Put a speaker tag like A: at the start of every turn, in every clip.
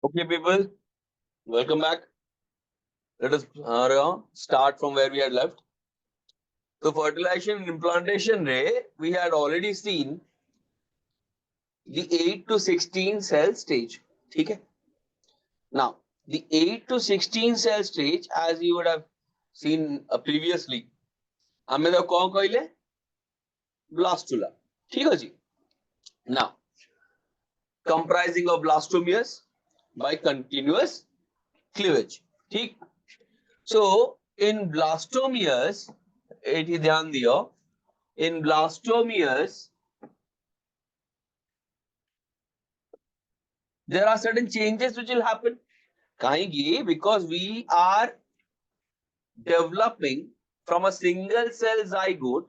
A: Okay, people, welcome back. Let us start from where we had left. So, fertilization and implantation ray, we had already seen the 8 to 16 cell stage. Okay. Now, the 8 to 16 cell stage, as you would have seen previously, हमें तो कौन कहले blastula. ठीक है जी. Now, comprising of blastomeres by continuous cleavage. ठीक. So, in blastomeres, it is ध्यान दियो. In blastomeres, there are certain changes which will happen. Kahingi, because we are developing from a single cell zygote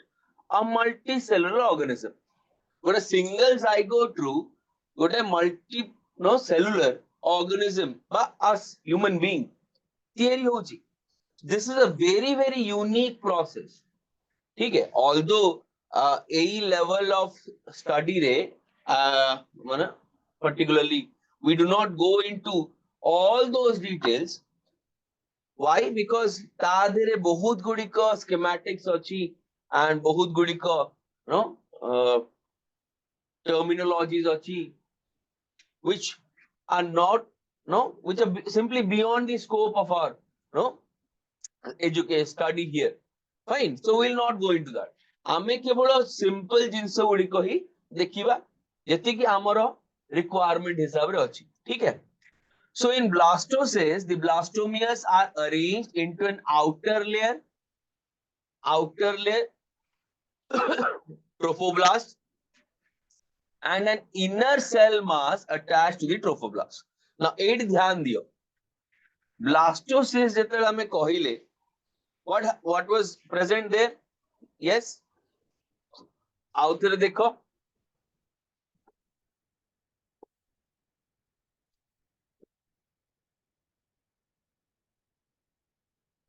A: a multicellular organism. Got a single zygote true, got a cellular organism by us human being. Theory hoji. This is a very unique process. Okay, although a level of study re, particularly we do not go into all those details. Why? Because ता देरे बहुत गुड़िका schematics अच्छी and बहुत गुड़िका terminologies अच्छी which are not which are simply beyond the scope of our education study here. Fine, so we'll not go into that. आमे केवल simple जिंस गुड़िको ही देखिबा जति कि हमरो requirement हिसाब रे अच्छी. ठीक है. So in blastocysts, the blastomeres are arranged into an outer layer, trophoblast, and an inner cell mass attached to the trophoblast. Now, eight ध्यान दियो. Blastocysts जेतल हमें कहिले, what was present there? Yes. outer देखो.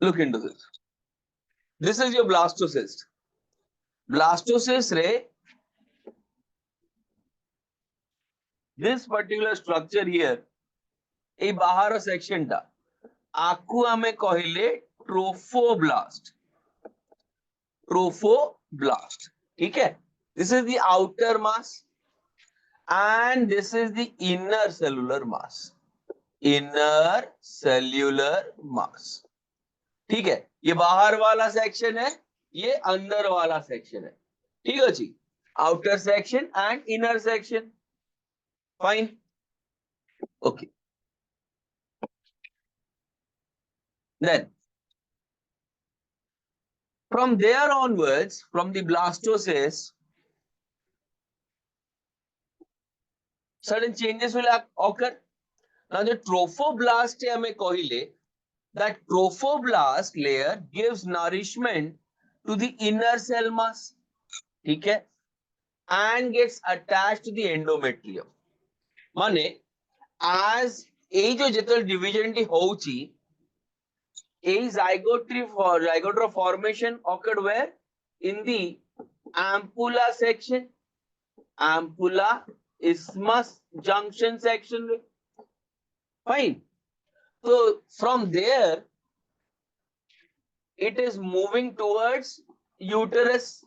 A: Look into this. This is your blastocyst. Blastocyst रे, this particular structure here, a bahar section ta. आकु हमें कहिले trophoblast. Trophoblast. ठीक है. This is the outer mass and this is the inner cellular mass. Inner cellular mass. ठीक है. ये बाहर वाला सेक्शन है, ये अंदर वाला सेक्शन है. ठीक है जी. Outer section and inner section. Fine. Okay. Then from there onwards, from the blastocyst, certain changes will occur. Now the trophoblast हमें कहिले, that trophoblast layer gives nourishment to the inner cell mass. ठीक है. And gets attached to the endometrium. माने as এই যে যেতল division টি হউচি, এই zygote formation occurred where? In the ampulla section, ampulla isthmus junction section. Fine. So from there it is moving towards uterus.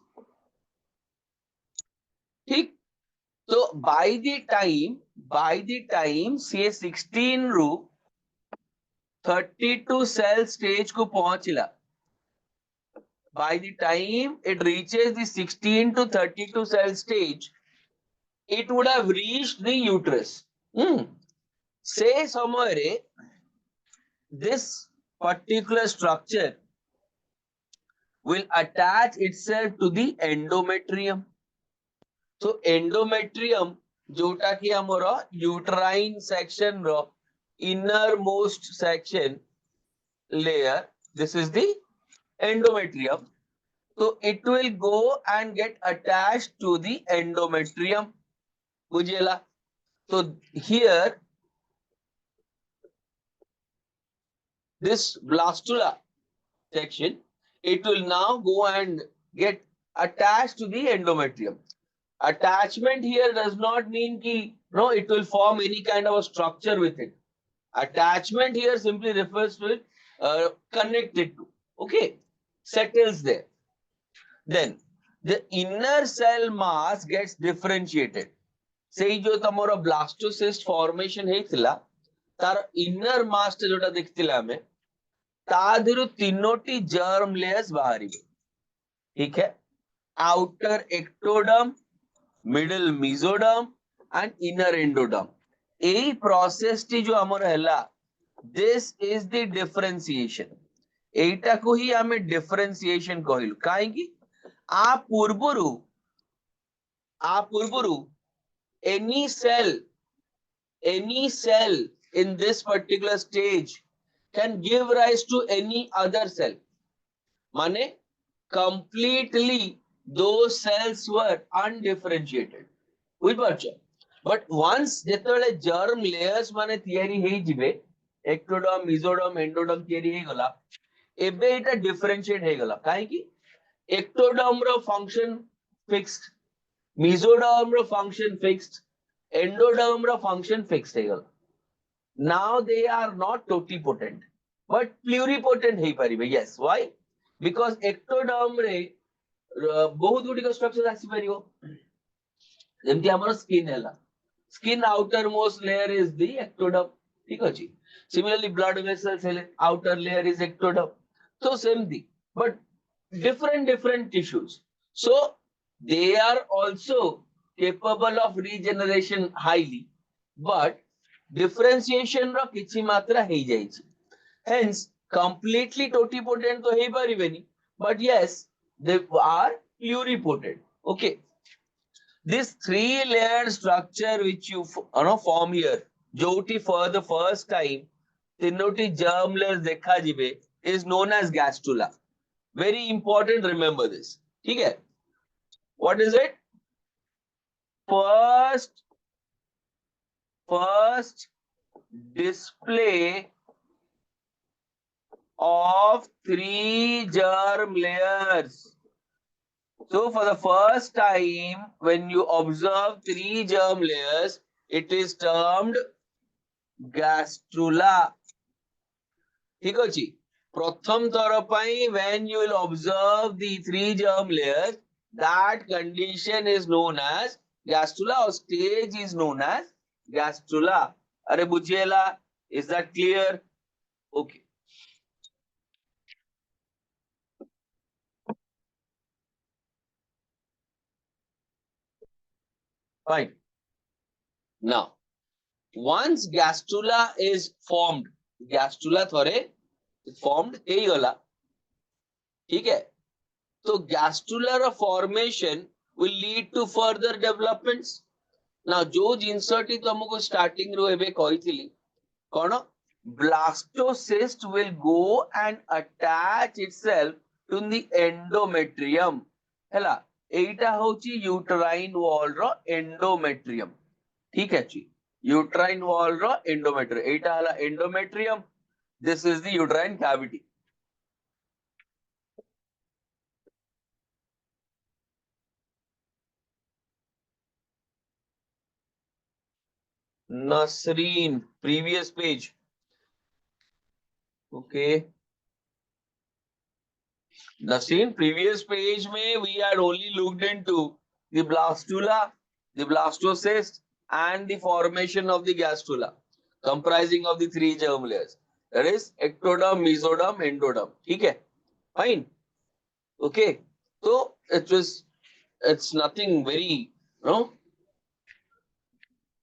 A: ठीक. So by the time say 16 रू 32 cell stage को पहुंचला, by the time it reaches the 16 to 32 cell stage, it would have reached the uterus. Say somewhere this particular structure will attach itself to the endometrium. So endometrium जोटा कि हमरो uterine section row innermost section layer, this is the endometrium. So it will go and get attached to the endometrium. बुझेला. So here this blastula section, it will now go and get attached to the endometrium. Attachment here does not mean ki it will form any kind of a structure with it. Attachment here simply refers to it, connected to. Okay, settles there. Then the inner cell mass gets differentiated. Say जो Tamora blastocyst formation ହେଇଥିଲା तार inner mass जोटा देखथिला हमें तादिरु तीनोटी germ layers बाहरी ठीक है outer ectoderm middle mesoderm and inner endoderm AE process T जो हमर हैला this is the differentiation एटा को ही हमें differentiation कहलु काहे की आ पूर्वरु any cell in this particular stage can give rise to any other cell. Mane completely those cells were undifferentiated. But once जेतବେଳେ germ layers माने theory हेई जिवे ectoderm, mesoderm, endoderm theory हेई गला एबे एटा differentiate हेई गला काहे की ectoderm रो function fixed, mesoderm रो function fixed, endoderm रो function fixed हेई गला. Now they are not totipotent, but pluripotent हेई परिबे. Yes, why? Because ectoderm रे बहुत गुडी structure आसी परिबो. जेमति हमर skin हैला. Skin outermost layer is the ectoderm. ठीक अछि. Similarly, blood vessels हेले outer layer is ectoderm. So same thing, but different tissues. So they are also capable of regeneration highly, but differentiation रो किछि मात्रा हेई जाई छै. Hence completely totipotent तो हेई परिबेनी, but yes they are pluripotent. Okay, this three layered structure which you form here जोटी for the first time तीनोटी germ layers देखा जिबे is known as gastrula. Very important, remember this. ठीक है. What is it? First display of three germ layers. So for the first time when you observe three germ layers, it is termed gastrula. ठीक अछि. प्रथम थर पई when you will observe the three germ layers, that condition is known as gastrula or stage is known as gastrula. अरे बुझिएला, is that clear? Okay. Fine. Now, once gastrula is formed, gastrula थोड़े formed ही गला, ठीक है? So gastrular formation will lead to further developments. Now, जो insert ही तो हमको starting रो एबे कहिथिली कोन blastocyst will go and attach itself to the endometrium. हैला एटा होची uterine wall रो endometrium. ठीक है जी, uterine wall रो endometrium. एटा हला endometrium. This is the uterine cavity. Nasreen, previous page. Okay. Nasreen, previous page mein we had only looked into the blastula, the blastocyst, and the formation of the gastrula, comprising of the three germ layers. That is ectoderm, mesoderm, endoderm. Okay. Fine. Okay. So it's nothing very,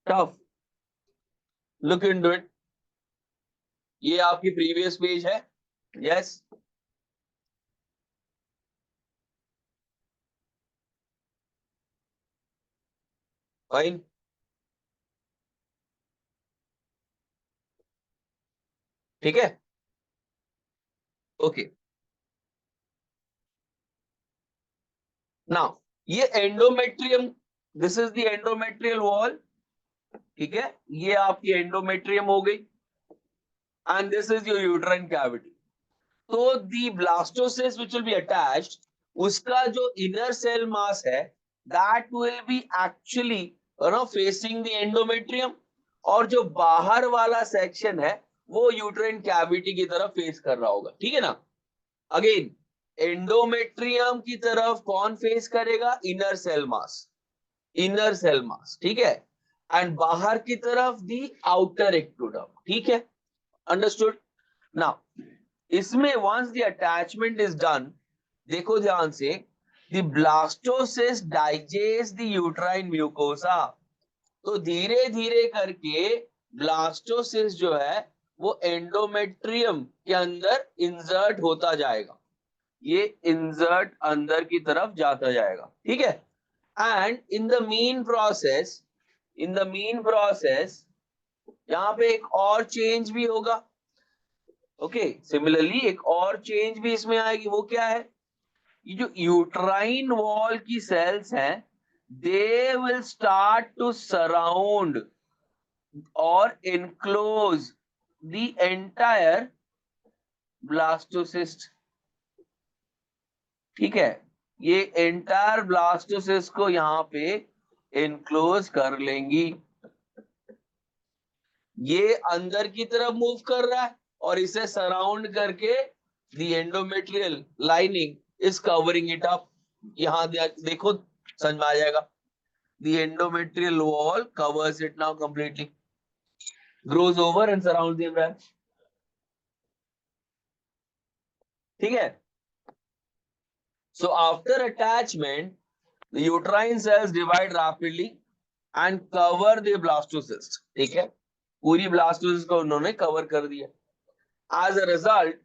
A: tough. Look into it. ये आपकी previous page है. Yes. Fine. ठीक है. Okay. Now ये endometrium, this is the endometrial wall. ठीक है, ये आपकी endometrium हो गई. And this is your uterine cavity. So the blastocyst which will be attached, उसका जो inner cell mass है, that will be actually facing the endometrium. और जो बाहर वाला सेक्शन है वो यूट्राइन कैविटी की तरफ फेस कर रहा होगा, ठीक है ना। अगेन एंडोमेट्रियम की तरफ कौन फेस करेगा, inner cell mass, inner cell mass, ठीक है। एंड बाहर की तरफ दी आउटर एक्टोडर्म, ठीक है, अंडरस्टूड। नाउ इसमें once the attachment is done, देखो ध्यान से, the blastocyst digest the uterine mucosa. तो धीरे धीरे करके ब्लास्टोसिस्ट जो है वो एंडोमेट्रियम के अंदर इंसर्ट होता जाएगा, ये इंसर्ट अंदर की तरफ जाता जाएगा, ठीक है। And in the mean process, in the mean process यहाँ पे एक और चेंज भी होगा। ओके, सिमिलरली एक और चेंज भी इसमें आएगी, वो क्या है, ये जो यूट्राइन वॉल की सेल्स हैं, they will start to surround और enclose the entire blastocyst, ठीक है। ये एंटायर ब्लास्टोसिस्ट को यहाँ पे enclose कर लेंगी, ये अंदर की तरफ मूव कर रहा है और इसे सराउंड करके the endometrial lining is covering it up। यहाँ देखो समझ में आ जाएगा, the endometrial wall covers it now completely, grows over and surrounds the embryo, ठीक है। So after attachment, the uterine cells divide rapidly and cover the blastocyst, ठीक है, पूरी blastocyst को उन्होंने cover कर दिया। As a result,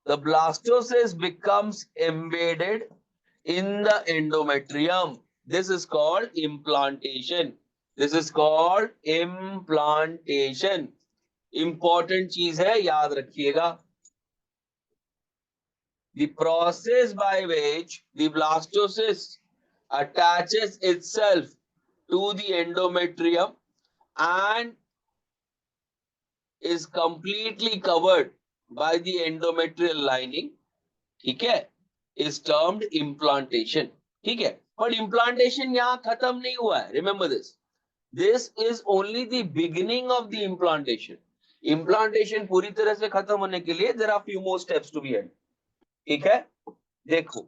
A: the blastocyst becomes embedded in the endometrium. This is called implantation. This is called implantation. Important चीज है, याद रखिएगा। The process by which the blastocyst attaches itself to the endometrium and is completely covered by the endometrial lining, ठीक है, is termed implantation, ठीक है। but implantation यहाँ खत्म नहीं हुआ है, remember this, this is only the beginning of the implantation। implantation पूरी तरह से खत्म होने के लिए there are few more steps to be had, ठीक है। देखो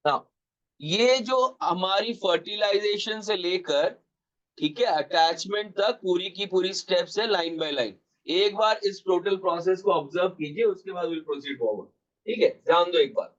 A: हाँ, ये जो हमारी फर्टिलाइजेशन से लेकर, ठीक है, अटैचमेंट तक पूरी की पूरी स्टेप्स है लाइन बाय लाइन। एक बार इस टोटल प्रोसेस को ऑब्जर्व कीजिए, उसके बाद विल प्रोसीड फॉरवर्ड, ठीक है, ध्यान दो एक बार।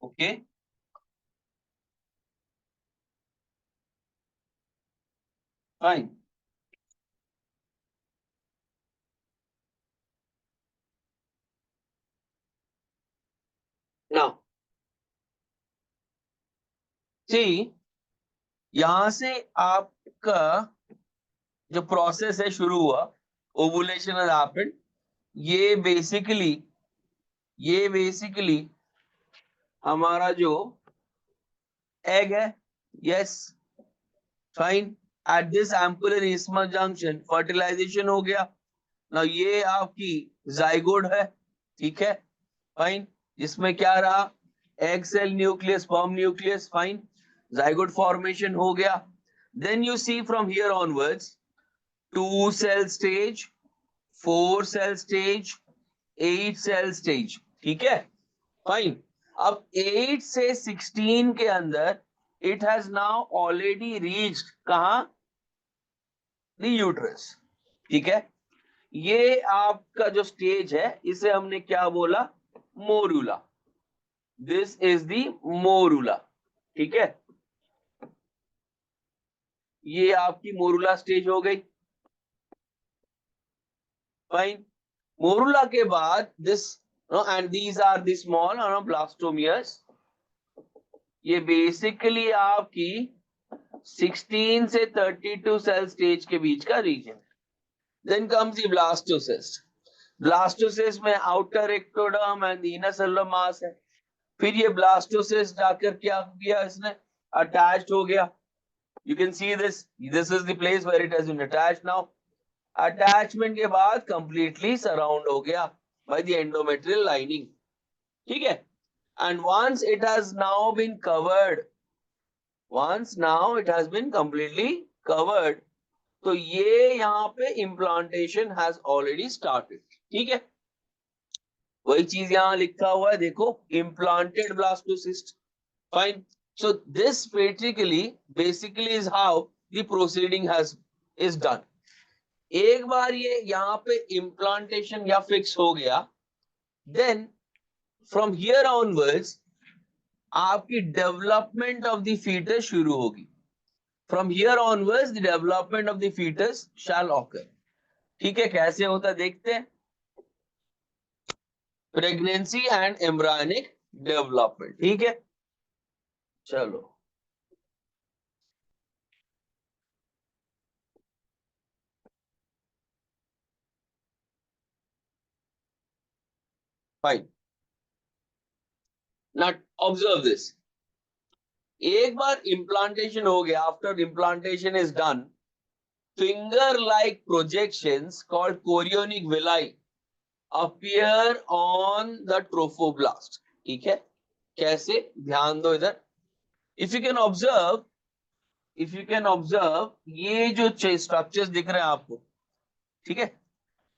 A: Okay, fine. नाउ सी, यहां से आपका जो प्रोसेस है शुरू हुआ, ओवुलेशन हैज हैपेंड। ये बेसिकली, ये बेसिकली हमारा जो एग है, yes, fine. At this ampullar isthmus junction fertilisation हो गया ना, ये आपकी जाइगोड है, ठीक है, फाइन। इसमें क्या रहा, egg cell nucleus, sperm nucleus, fine, zygote formation हो गया। Then you see from here onwards 2 cell stage, 4 cell stage, 8 cell stage, ठीक है, फाइन। अब 8 से 16 के अंदर it has now already reached कहां, द यूट्रस, ठीक है। ये आपका जो स्टेज है इसे हमने क्या बोला, morula. This is the morula, ठीक है, ये आपकी मोरूला स्टेज हो गई। फाइन। मोरुला के बाद this and these are the small blastomeres. ये बेसिकली आपकी 16 से 32 सेल स्टेज के बीच का region. Then comes the blastocyst. Blastocyst में outer ectoderm and inner cellular mass है। फिर ये ब्लास्टोसिस्ट जाकर क्या किया, इसने अटैच्ड हो गया। You can see this is the place where it has been attached now. Attachment के बाद कंप्लीटली सराउंड हो गया बाय द एंडोमेट्रियल लाइनिंग, ठीक है। And once it has now been covered, once now it has been completely covered, तो ये यहाँ पे implantation has already started, ठीक है। वही चीज यहाँ लिखा हुआ है, देखो, implanted blastocyst, fine. So this basically is how the proceeding is done. एक बार ये यहाँ पे implantation या fix हो गया, then from here onwards आपकी डेवलपमेंट ऑफ द फीटस शुरू होगी। From here onwards the development of the fetus shall occur, ठीक है। कैसे होता है देखते हैं। प्रेगनेंसी एंड एम्ब्रायनिक डेवलपमेंट, ठीक है। चलो फाइन, नाउ ऑब्जर्व दिस। एक बार इम्प्लांटेशन हो गया, after implantation is done, finger like projections called chorionic villi appear on the trophoblast, ठीक है। कैसे, ध्यान दो इधर। इफ यू कैन ऑब्जर्व, ये जो स्ट्रक्चर्स दिख रहे हैं आपको, ठीक है,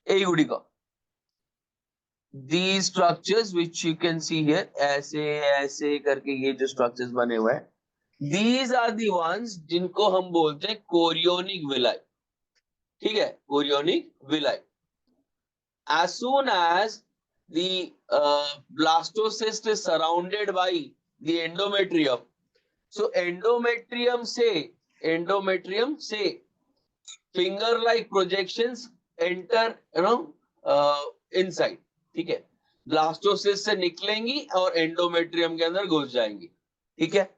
A: एयूडी का, these structures which you can see here, ऐसे ऐसे करके ये जो स्ट्रक्चर्स बने हुए हैं, these are the ones जिनको हम बोलते हैं कोरियोनिक विलाई, ठीक है, chorionic villi. as soon as the blastocyst is surrounded by the endometrium, so endometrium से finger like projections enter inside, ठीक है। ब्लास्टोसिस्ट से निकलेंगी और एंडोमेट्रियम के अंदर घुस जाएंगी, ठीक है।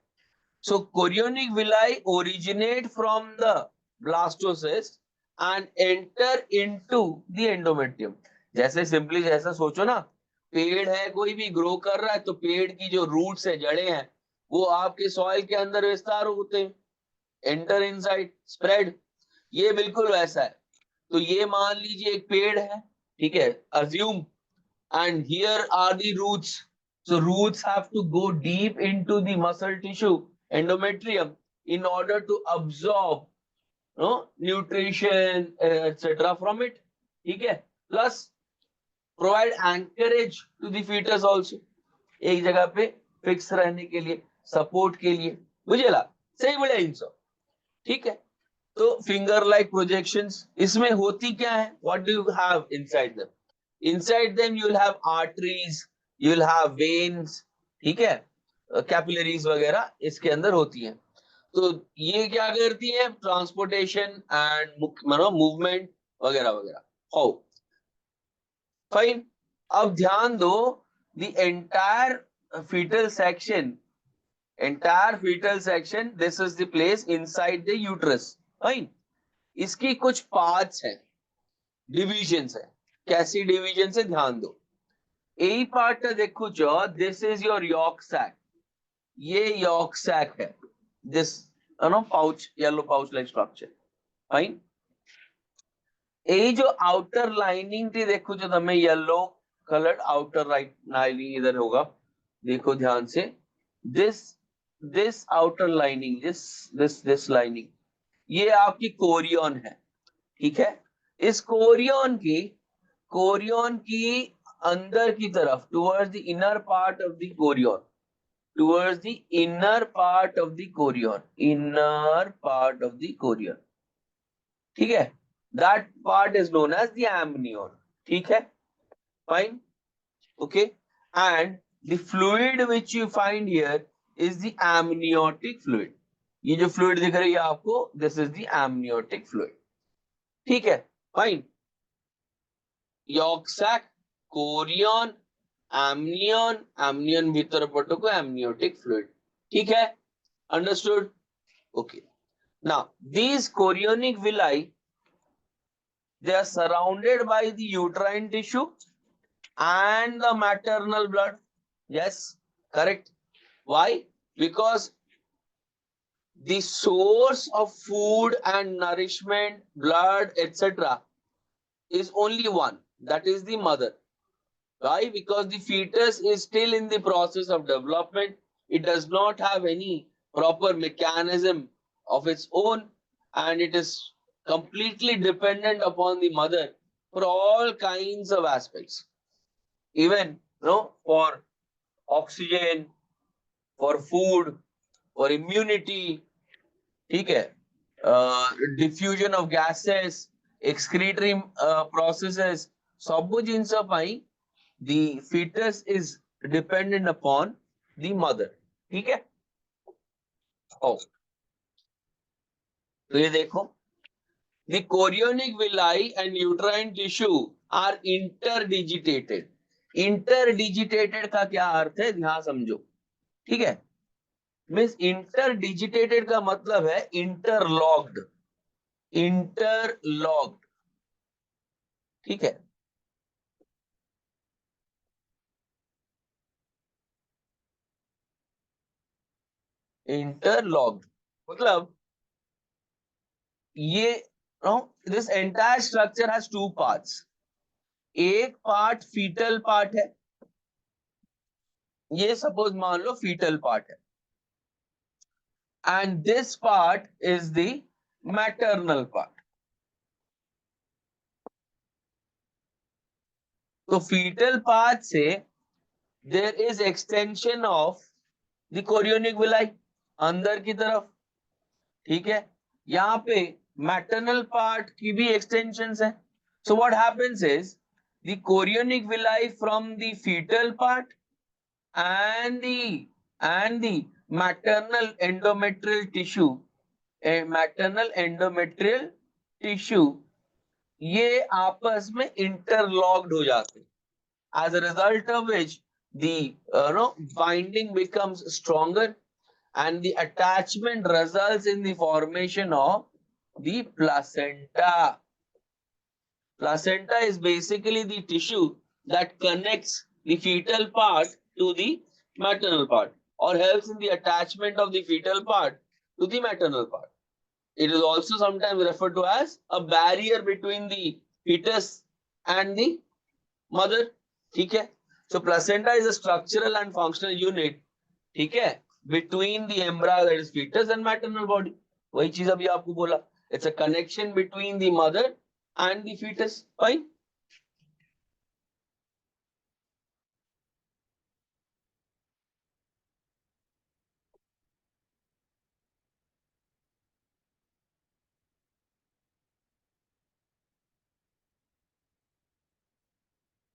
A: So chorionic villi originate from the blastocyst and enter into the endometrium. जैसे सिंपली जैसा सोचो ना, पेड़ है, कोई भी ग्रो कर रहा है, तो पेड़ की जो रूट्स है, जड़ें हैं, वो आपके सॉइल के अंदर विस्तार होते हैं, एंटर इनसाइड, स्प्रेड। ये बिल्कुल वैसा है। तो ये मान लीजिए एक पेड़ है, ठीक है, assume, and here are the roots. So roots have to go deep into the muscle tissue, endometrium, in order to absorb nutrition, etc. from it, ठीक है। Plus provide anchorage to the fetus also, एक जगह पे fix रहने के लिए, support के लिए, बुझेला, सही बोले इन सब, ठीक है। तो फिंगर लाइक प्रोजेक्शंस इसमें होती क्या है, what do you have inside them? Inside them you will have arteries, you will have veins, ठीक है, कैपिलरीज वगैरह इसके अंदर होती हैं। तो ये क्या करती है, ट्रांसपोर्टेशन एंड मूवमेंट वगैरह वगैरह। How fine. अब ध्यान दो, the entire fetal section, this is the place inside the uterus, fine. इसकी कुछ पार्ट्स हैं, डिविजन्स है। कैसी डिवीजन से, ध्यान दो। ए पार्ट देखो जो, this is your yolk sac, ये यॉर्क सैक है, this pouch, yellow pouch like structure, fine. A जो आउटर लाइनिंग थी, देखो जो तमें येलो कलर्ड आउटर लाइनिंग इधर होगा, देखो ध्यान से, this outer lining, this lining, ये आपकी कोरियन है, ठीक है। इस कोरियन की अंदर की तरफ, towards the inner part of the chorion, ठीक है, that part is known as the amnion, ठीक है, fine, okay. And the fluid which you find here is the amniotic fluid. ये जो फ्लूइड दिख रही है आपको, this is the amniotic fluid, ठीक है, fine. Yolk sac, chorion, amnion, amnion भीतर पटको एमनियोटिक फ्लूइड. ठीक है, understood. Okay, now these chorionic villi, they are surrounded by the uterine tissue and the maternal blood. Yes, correct. Why? Because the source of food and nourishment, blood, etc. is only one, that is the mother. Why? Because the fetus is still in the process of development. It does not have any proper mechanism of its own, and it is completely dependent upon the mother for all kinds of aspects. Even for oxygen, for food, for immunity, ठीक है, diffusion of gases, excretory processes, ସବୁ ଜିନିଷ ପାଇଁ the fetus is dependent upon the mother. ठीक है. Oh, तो ये देखो, the chorionic villi and uterine tissue are interdigitated. Interdigitated का क्या अर्थ है, ध्यान समझो. ठीक है, मीन्स इंटरडिजिटेटेड का मतलब है इंटरलॉक्ड. इंटरलॉक्ड, ठीक है. इंटरलॉक्ड मतलब ये this entire structure has two parts. एक पार्ट फीटल पार्ट है, ये सपोज मान लो फीटल पार्ट है, and this part is the maternal part. तो फीटल पार्ट से there is extension of the chorionic villi अंदर की तरफ. ठीक है, यहाँ पे मैटरनल पार्ट की भी एक्सटेंशंस है. So what happens is the chorionic villi from the fetal part and the maternal endometrial tissue ये आपस में interlocked हो जाते, as a result of which the binding becomes stronger and the attachment results in the formation of the placenta. Placenta is basically the tissue that connects the fetal part to the maternal part, or helps in the attachment of the fetal part to the maternal part. It is also sometimes referred to as a barrier between the fetus and the mother. ठीक है, so placenta is a structural and functional unit, ठीक है, between the embryo, that is fetus, and maternal body. वही चीज अभी आपको बोला, it's a connection between the mother and the fetus. Fine.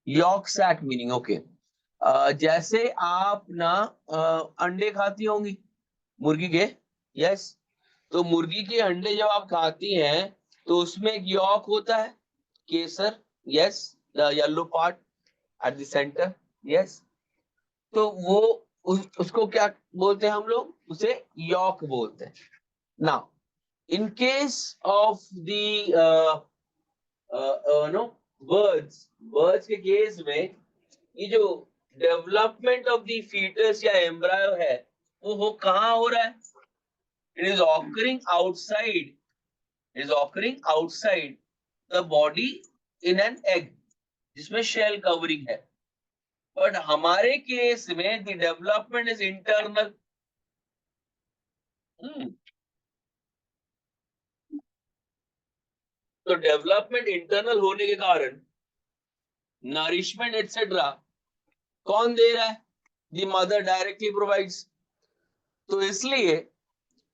A: Yolk sac meaning, okay. जैसे आप ना अंडे खाती होंगी मुर्गी के. यस, तो मुर्गी के अंडे जब आप खाती हैं तो उसमें एक यॉर्क होता है, केसर. Yes, the yellow part at the centre. Yes, तो वो उसको क्या बोलते हैं हम लोग, उसे यॉर्क बोलते हैं. Now in case of the no birds के केस में ये जो डेवलपमेंट ऑफ द फीटस या एम्ब्रायो है वो कहाँ हो रहा है. It is occurring outside the body in an egg जिसमें शेल कवरिंग है. बट हमारे केस में द डेवलपमेंट इज इंटरनल. तो डेवलपमेंट इंटरनल होने के कारण नरिशमेंट एटसेट्रा कौन दे रहा है, द मदर डायरेक्टली प्रोवाइड्स. तो इसलिए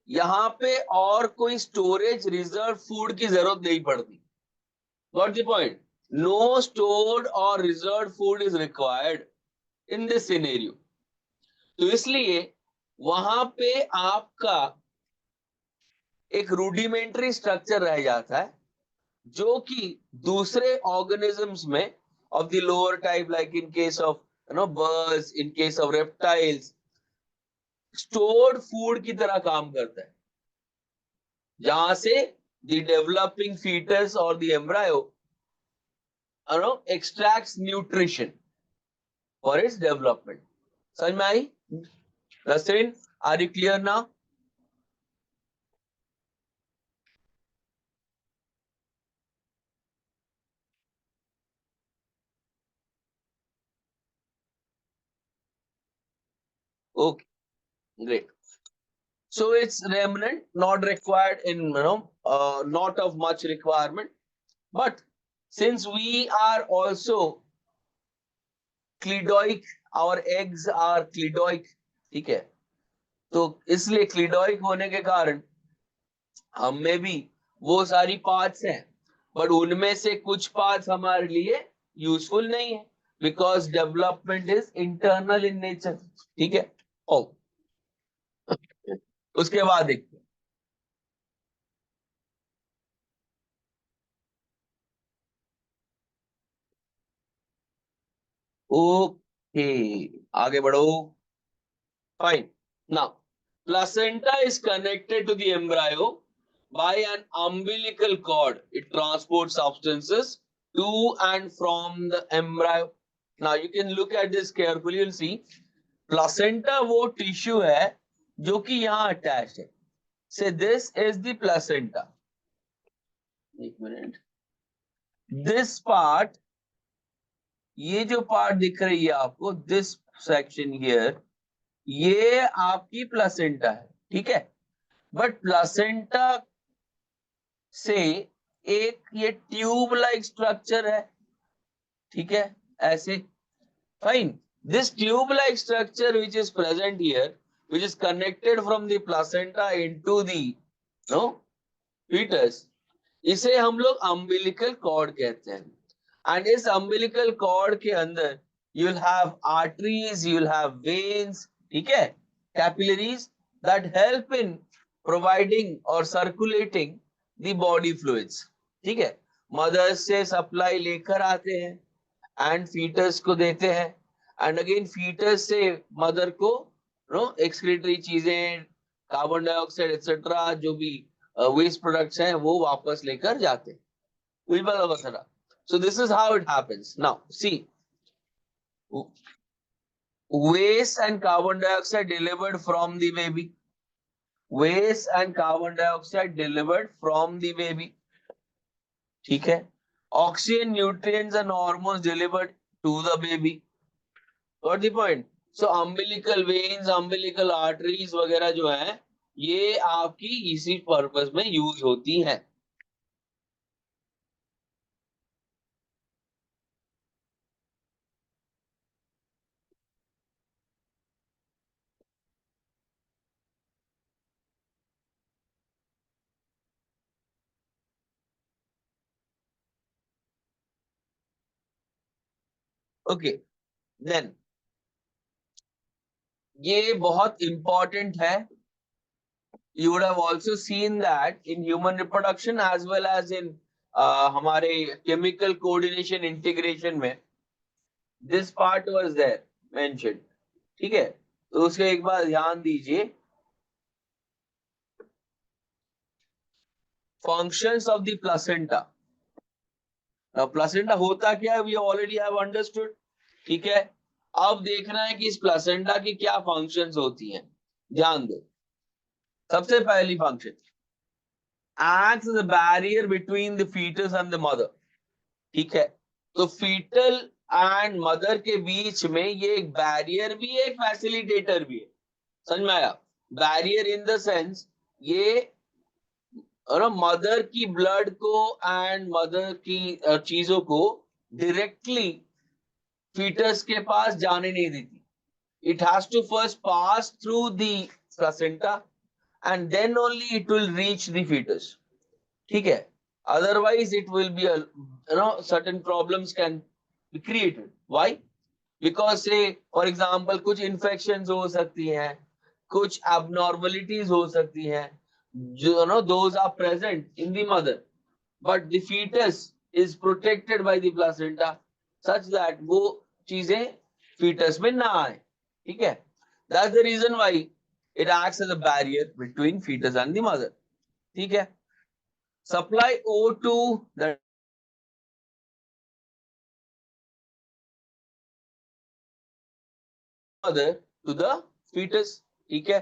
A: यहाँ पे और कोई स्टोरेज रिजर्व फूड की जरूरत नहीं पड़ती. Got the point. No stored और reserve food is required in this scenario. तो इसलिए वहां पे आपका एक रूडिमेंट्री स्ट्रक्चर रह जाता है जो कि दूसरे ऑर्गेनिजम्स में of the lower type, like in case of birds, in case of reptiles, stored food की तरह काम करता है, जहां से the developing fetus or the embryo extracts nutrition for its development. समझ में आई? Nasrin, are you clear now? Okay, great. So it's remnant, not required in not of much requirement. But since we are also क्लिडोइक, our eggs are क्लिडोइक, ठीक है, तो इसलिए क्लिडोइक होने के कारण हम में भी वो सारी पार्ट्स हैं, बट उनमें से कुछ पार्ट्स हमारे लिए यूजफुल नहीं है, because development is internal in nature, ठीक है। ओ उसके बाद देखते हैं, ओके आगे बढ़ो। Fine. Now, placenta is connected to the embryo by an umbilical cord. It transports substances to and from the embryo. Now, you can look at this carefully. You'll see placenta वो tissue है जो कि यहाँ attached है. Say this is the placenta. एक minute. This part, ये जो part दिख रही है आपको, this section here, ये आपकी प्लासेंटा है, ठीक है। बट प्लासेंटा से एक ये ट्यूब लाइक स्ट्रक्चर है, ठीक है, ऐसे। Fine, this tube like structure which is present here, which is connected from the placenta into the fetus, इसे हम लोग अम्बिलिकल कॉर्ड कहते हैं। एंड इस अम्बिलिकल कॉर्ड के अंदर you will have arteries, you will have veins, ठीक है, capillaries that help in providing और सर्कुलेटिंग द बॉडी फ्लूइड्स, ठीक है। मदर से सप्लाई लेकर आते हैं एंड फीटस को देते हैं, एंड अगेन फीटस से मदर को एक्सक्रीटरी चीजें, कार्बन डाइऑक्साइड एक्सेट्रा जो भी वेस्ट प्रोडक्ट्स हैं वो वापस लेकर जाते हैं। So this is how it happens. Now see, waste and carbon dioxide delivered from the baby, waste and carbon dioxide delivered from the baby, ठीक है, oxygen, nutrients and hormones delivered to the baby. Got the point? So umbilical veins, umbilical arteries वगैरह जो है ये आपकी इसी purpose में use होती हैं। ओके देन ये बहुत इंपॉर्टेंट है। You would have also seen that in human reproduction as well as in हमारे chemical coordination integration में this part was there mentioned, ठीक है। तो उसके एक बार ध्यान दीजिए, functions of the placenta. Now placenta होता क्या है, we already have understood, ठीक है। अब देखना है कि इस प्लासेंटा की क्या फंक्शंस होती हैं, ध्यान दो। सबसे पहली function, acts as a barrier between the fetus and the mother, ठीक है। तो फीटल एंड मदर के बीच में ये एक बैरियर भी है, एक फैसिलिटेटर भी है। समझ में आया? बैरियर इन द सेंस ये मदर की ब्लड को एंड मदर की चीजों को डायरेक्टली फीटस के पास जाने नहीं देती। It has to first pass through the placenta and then only it will reach the foetus, ठीक है। Otherwise it will be a certain problems can be created. Why? Because say for example कुछ infections हो सकती हैं, कुछ abnormalities हो सकती हैं, जो those are present in the mother, but the fetus is protected by the placenta, such that वो चीजें फीटस में ना आए, ठीक है। That's the reason why it acts as a barrier between foetus and the mother, ठीक है। Supply O2 that mother to the foetus, ठीक है।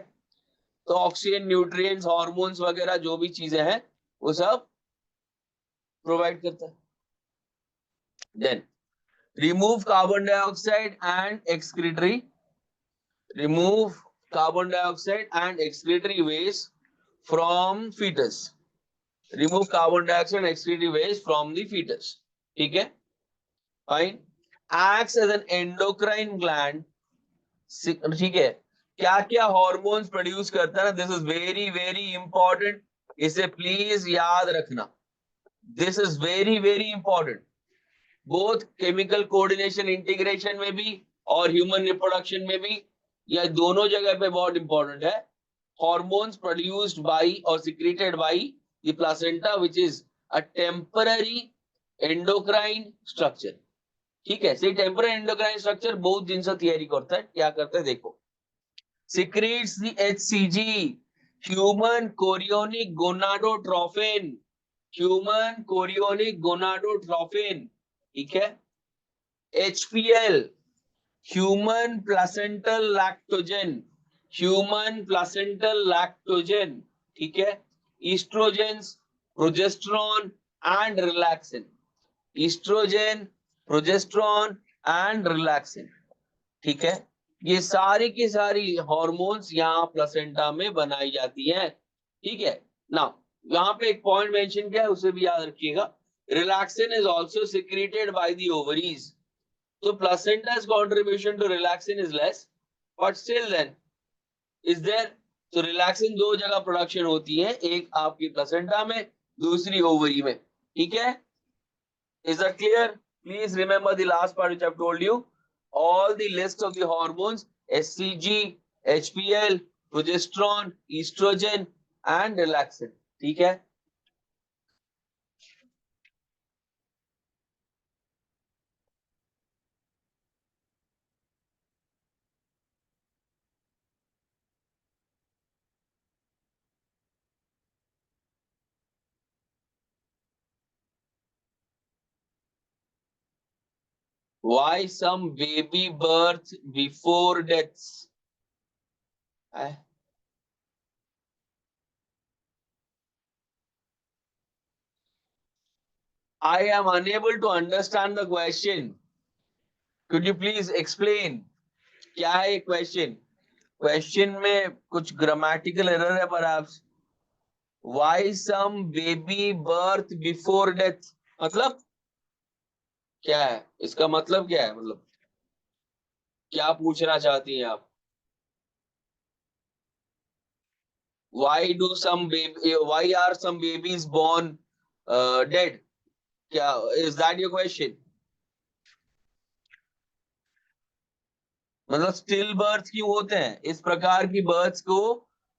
A: तो ऑक्सीजन, न्यूट्रिएंट्स, हार्मोन्स वगैरह जो भी चीजें हैं वो सब प्रोवाइड करता है। Then remove carbon dioxide and excretory remove carbon dioxide and excretory waste from fetus, remove carbon dioxide and excretory waste from the fetus, ठीक है, fine. acts as an endocrine gland, ठीक है। क्या क्या हॉर्मोन्स प्रोड्यूस करता है ना, this is very very important, इसे प्लीज याद रखना, this is very very important, both chemical coordination integration में भी और ह्यूमन रिप्रोडक्शन में भी, यह दोनों जगह पे बहुत इंपॉर्टेंट है। हॉर्मोन्स प्रोड्यूस्ड बाय और secreted by the placenta which is a temporary endocrine structure, ठीक है। से टेम्पररी एंडोक्राइन स्ट्रक्चर बहुत दिन से तैयारी करता है, क्या करता है देखो, secretes the HCG, human chorionic gonadotrophin, human chorionic gonadotrophin, ठीक है। HPL, human placental lactogen, human placental lactogen, ठीक है। Estrogens, progesterone and relaxin, estrogen, progesterone and relaxin, ठीक है। ये सारी की सारी हॉर्मोन्स यहाँ प्लासेंटा में बनाई जाती हैं, ठीक है ना। यहाँ पे एक पॉइंट मेंशन किया है, उसे भी याद रखिएगा, relaxin is also secreted by the ovaries, so placenta's contribution to relaxin is less, but still then is there, so relaxin दो जगह प्रोडक्शन होती है, एक आपकी प्लेसेंटा में, दूसरी ओवरी में, ठीक है। Is that clear? Please remember the last part which I've told you, all the list of the hormones, HCG, HPL, progesterone, estrogen and relaxin, ठीक है। Why some baby birth before deaths? I am unable to understand the question. Could you please explain? क्या है ये question? Question में कुछ grammatical error है perhaps. Why some baby birth before death? मतलब क्या है इसका, मतलब क्या है, मतलब क्या पूछना चाहती हैं आप? Why do some baby? Why are some babies born dead? क्या is that your question? मतलब स्टिल बर्थ क्यों होते हैं? इस प्रकार की बर्थ को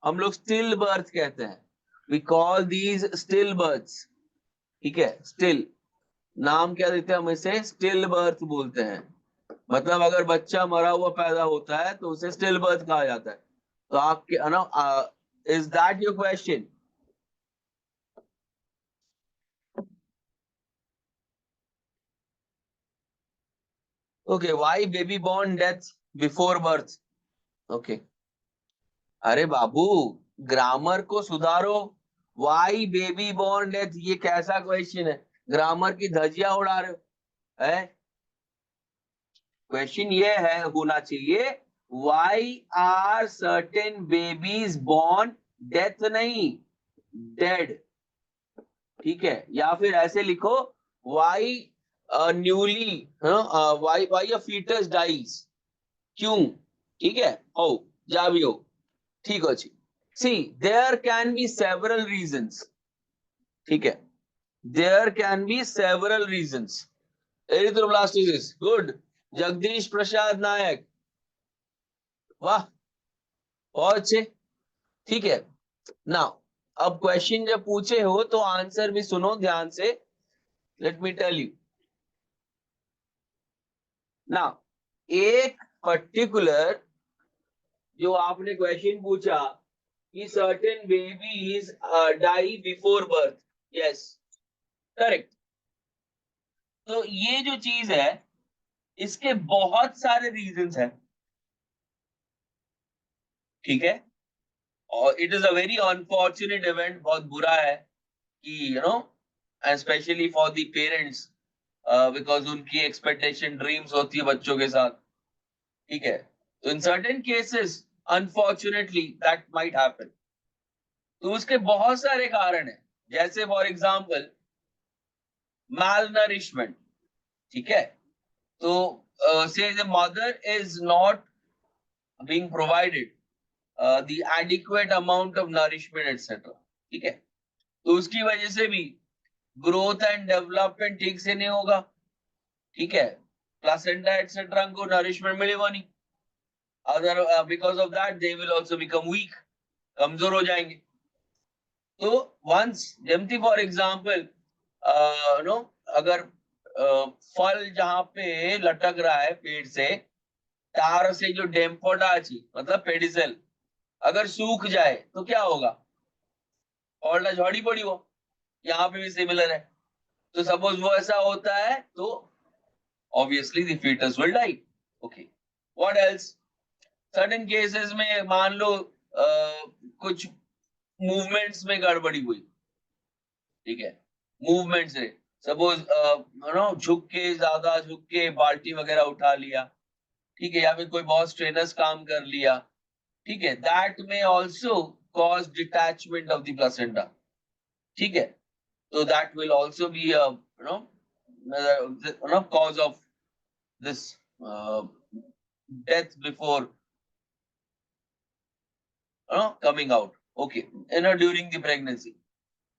A: हम लोग स्टिल बर्थ कहते हैं। We call these still births, ठीक है। स्टिल नाम क्या देते हैं हम इसे? स्टिल बर्थ बोलते हैं। मतलब अगर बच्चा मरा हुआ पैदा होता है तो उसे स्टिल बर्थ कहा जाता है। तो आपके ना, is that your question? Okay, why baby born death before birth? Okay, अरे बाबू ग्रामर को सुधारो। वाई बेबी बॉर्न डेथ, ये कैसा क्वेश्चन है? ग्रामर की धज्जियां उड़ा रहे हो है? क्वेश्चन ये है, होना चाहिए why are certain babies born death, नहीं डेड, ठीक है। या फिर ऐसे लिखो, why newly, why why a foetus dies, क्यों, ठीक है। हो जा भी हो, ठीक हो जी। See there can be several reasons, ठीक है, there can be several reasons. Erythroblastosis, good, Jagdish Prasad Nayak, वाह, बहुत अच्छे, ठीक है। नाउ अब क्वेश्चन जब पूछे हो तो आंसर भी सुनो ध्यान से। Let me tell you, now एक पर्टिकुलर जो आपने क्वेश्चन पूछा कि certain babies die before birth, yes correct. तो ये जो चीज है इसके बहुत सारे रीजंस हैं, ठीक है। और it is a very unfortunate event, बहुत बुरा है कि specially for the parents, because उनकी एक्सपेक्टेशन ड्रीम्स होती है बच्चों के साथ, ठीक है। तो in certain cases unfortunately that might happen. तो उसके बहुत सारे कारण हैं, जैसे फॉर एग्जाम्पल माल नरिशमेंट, ठीक है। तो से the mother is not being provided the adequate amount of nourishment etcetera, ठीक है। तो उसकी वजह से भी ग्रोथ एंड डेवलपमेंट ठीक से नहीं होगा, ठीक है। प्लासेंटा एटसेट्रा को नरिशमेंट मिलेगा नहीं, other because of that they will also become weak, कमजोर हो जाएंगे। तो वंस जेमती फॉर एग्जांपल नो अगर फल जहां पे लटक रहा है पेड़ से, तार से जो डेम्पोडाची मतलब पेडिसेल अगर सूख जाए तो क्या होगा, फलटा झड़ी पड़ी हो। यहाँ पे भी सिमिलर है। तो सपोज वो ऐसा होता है तो obviously the foetus will die, okay. What else, certain cases में मान लो कुछ मूवमेंट्स में गड़बड़ी हुई, ठीक है। मूवमेंट से सपोज झुक के, ज्यादा झुक के बाल्टी वगैरह उठा लिया, ठीक है, या फिर कोई बहुत स्ट्रेनस काम कर लिया, ठीक है, दैट में also cause detachment of the placenta, ठीक है। तो that will also be cause of this death before coming out, okay, during the pregnancy.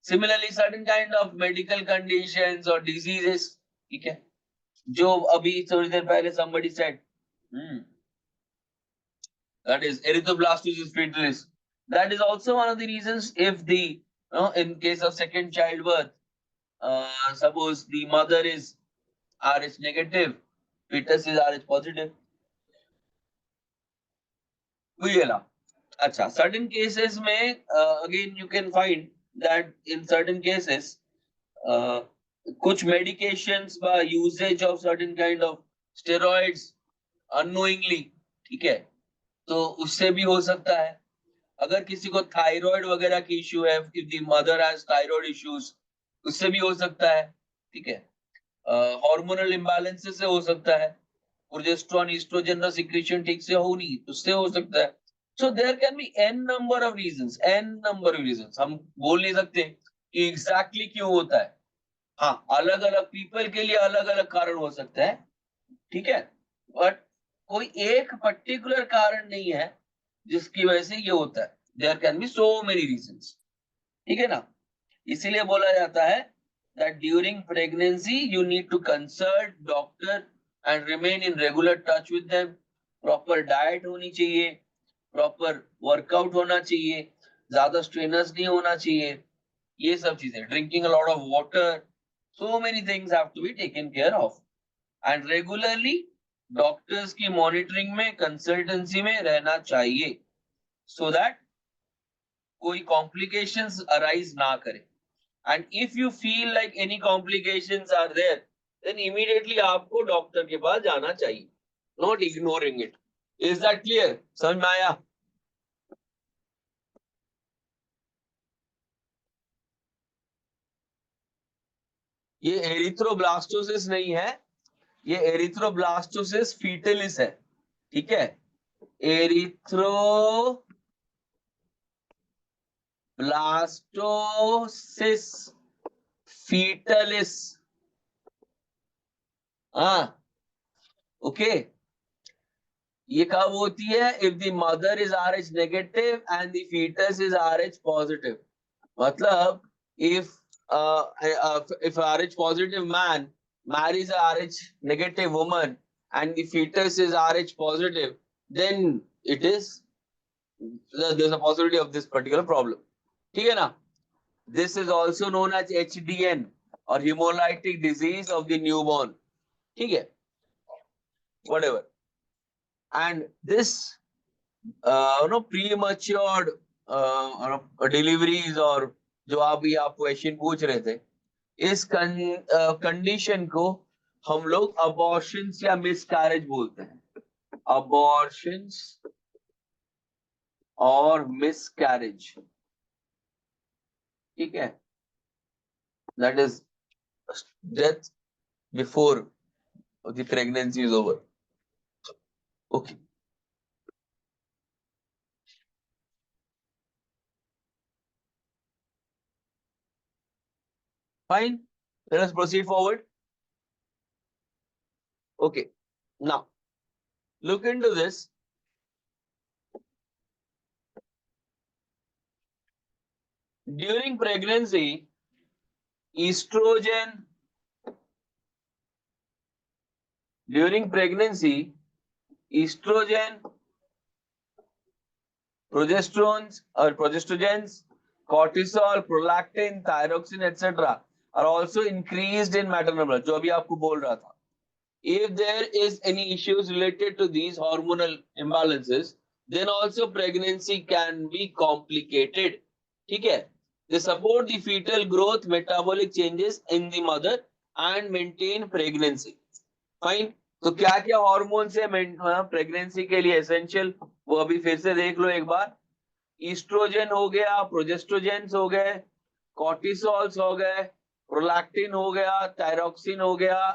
A: Similarly, certain kind of medical conditions or diseases, ठीक है, जो अभी थोड़ी देर पहले somebody said, that is erythroblastosis fetalis. That is also one of the reasons if the, in case of second childbirth, suppose the mother is Rh negative, fetus is Rh positive. हुई है ना? अच्छा, certain cases में again you can find that in certain cases कुछ medications का usage of certain kind of steroids unknowingly, ठीक है, तो उससे भी हो सकता है। अगर किसी को थायराइड वगैरह की इश्यू है, if the mother has thyroid issues, उससे भी हो सकता है, ठीक है। हार्मोनल इम्बैलेंसेस से हो सकता है, प्रोजेस्टेरोन ईस्ट्रोजन का सिक्रीशन ठीक से हो नहीं, उससे हो सकता है। So there can be n number of reasons, n number of reasons. हम बोल नहीं सकते कि एग्जैक्टली क्यों होता है। हाँ, अलग अलग पीपल के लिए अलग अलग कारण हो सकता है, ठीक है। बट कोई एक पर्टिकुलर कारण नहीं है जिसकी वजह से ये होता है। There can be so many reasons, ठीक है ना। इसीलिए बोला जाता है that during pregnancy you need to consult doctor and remain in regular touch with them. Proper diet होनी चाहिए, प्रॉपर वर्कआउट होना चाहिए, ज्यादा स्ट्रेनर्स नहीं होना चाहिए, ये सब चीजें, drinking a lot of water, so many things have to be taken care of. And regularly doctors की मॉनिटरिंग में, कंसल्टेंसी में रहना चाहिए, सो दैट कोई कॉम्प्लिकेशंस अराइज ना करे। And if you feel like any complications are there, then immediately आपको doctor के पास जाना चाहिए, not ignoring it. Is that clear? समझ में आया? ये एरिथ्रोब्लास्टोसिस नहीं है, ये एरिथ्रोब्लास्टोसिस फीटलिस है, ठीक है। एरिथ्रोब्लास्टोसिस फीटलिस, हाँ, ओके। ये कब होती है? If the mother is R H negative and the foetus is R H positive. मतलब if if RH positive man marries a RH negative woman and the fetus is RH positive, then it is there's a possibility of this particular problem. ठीक है ना? This is also known as HDN or hemolytic disease of the newborn. ठीक है? whatever. And this premature deliveries or जो अभी आप question पूछ रहे थे, इस कंडीशन को हम लोग अबॉर्शंस या मिसकैरेज बोलते हैं. अबॉर्शंस और मिसकैरेज. ठीक है, that is death before the pregnancy is over. Okay, fine. Let us proceed forward. Okay, now look into this. During pregnancy, estrogen, during pregnancy, estrogen, progesterones or progestogens, cortisol, prolactin, thyroxine, etc. are also increased in maternal blood. जो अभी आपको बोल रहा था. If there is any issues related to these hormonal imbalances, then also pregnancy can be complicated. ठीक है? They support the fetal growth, metabolic changes in the mother and maintain pregnancy. Fine. तो क्या क्या हार्मोन है pregnancy के लिए essential, वो अभी फिर से देख लो एक बार. ईस्ट्रोजन हो गया, प्रोजेस्ट्रोजेंस हो गए, कॉर्टिसोल्स हो गए, प्रोलैक्टिन हो गया, थायरॉक्सिन हो गया.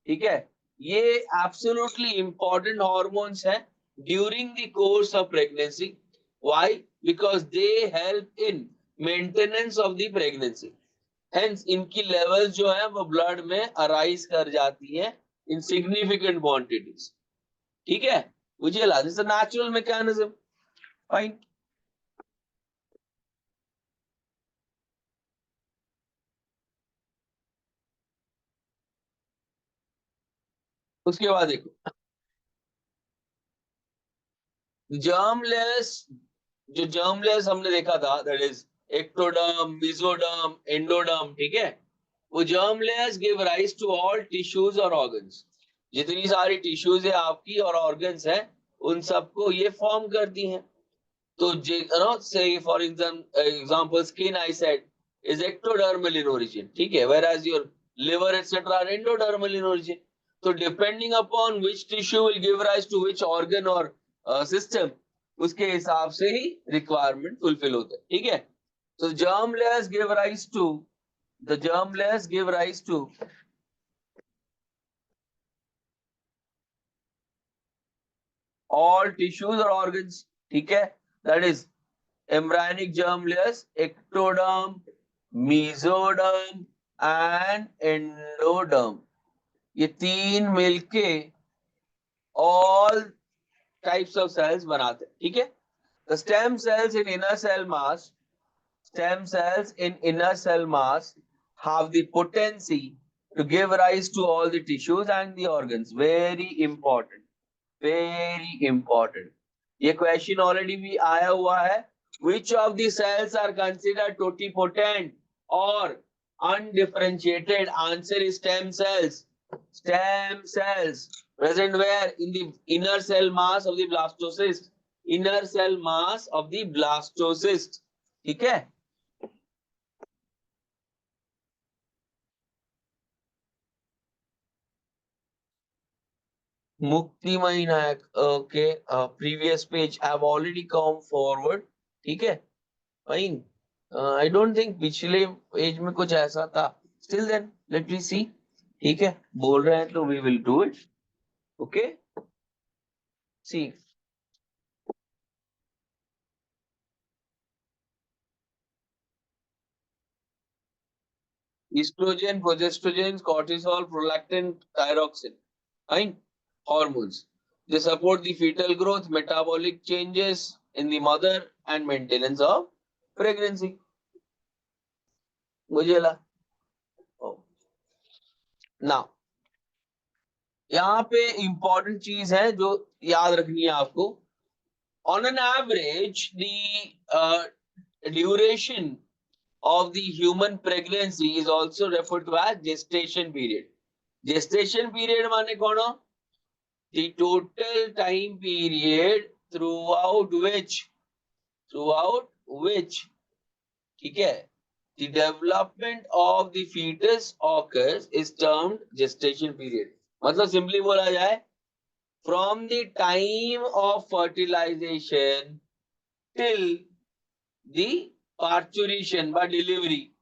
A: ठीक है, ये एब्सोल्युटली इंपॉर्टेंट हार्मोन्स हैं during the course of pregnancy. Why? Because they help in maintenance of the pregnancy. Hence इनकी लेवल्स जो है वो ब्लड में अराइज कर जाती है इन सिग्निफिकेंट क्वांटिटीज. ठीक है, मुझे लगा this a natural mechanism. Fine. उसके बाद देखो जर्मलेस. जो जर्मलेस हमने देखा था, that is ectoderm, mesoderm, endoderm. ठीक है, वो germ layers give rise to all tissues और ऑर्गन्स. जितनी सारी टिश्यूज है आपकी और ऑर्गन्स है, उन सबको ये फॉर्म करती हैं. तो say for example skin I said is ectodermal in origin. ठीक है, whereas your liver etcetera are endodermal in origin. तो depending upon which tissue will give rise to which organ और सिस्टम, उसके हिसाब से ही रिक्वायरमेंट फुलफिल होता है. ठीक है, तो germ layers give rise to the germ layers give rise to all tissues or organs. ठीक है, that is embryonic germ layers, ectoderm, mesoderm and endoderm. ये तीन मिलके all types of cells बनाते हैं. ठीक है, the stem cells in inner cell mass, stem cells in inner cell mass have the potency to give rise to all the tissues and the organs. Very important, very important. ये question already भी आया हुआ है. Which of the cells are considered totipotent or undifferentiated? Answer is stem cells. Stem cells present where? In the inner cell mass of the blastocyst. Inner cell mass of the blastocyst. ठीक है, Mukti Nayak. Okay, previous page I have already come forward. ठीक है, fine. I don't think पिछले page में कुछ ऐसा था. Still then let me see. ठीक है, बोल रहे हैं तो we will do it. Okay, see estrogen, progestogen, cortisol, prolactin, thyroxine. Fine, hormones. They support the fetal growth, metabolic changes in the mother and maintenance of pregnancy. मुझे ला. Now यहाँ पे important चीज है जो याद रखनी है आपको. On an average the duration of the human pregnancy is also referred to as gestation period. Gestation period माने कौन हो? the total time period throughout which ठीक है, the development of the fetus occurs is termed gestation period. मतलब simply बोला जाए, from the time of fertilization till the parturition by delivery,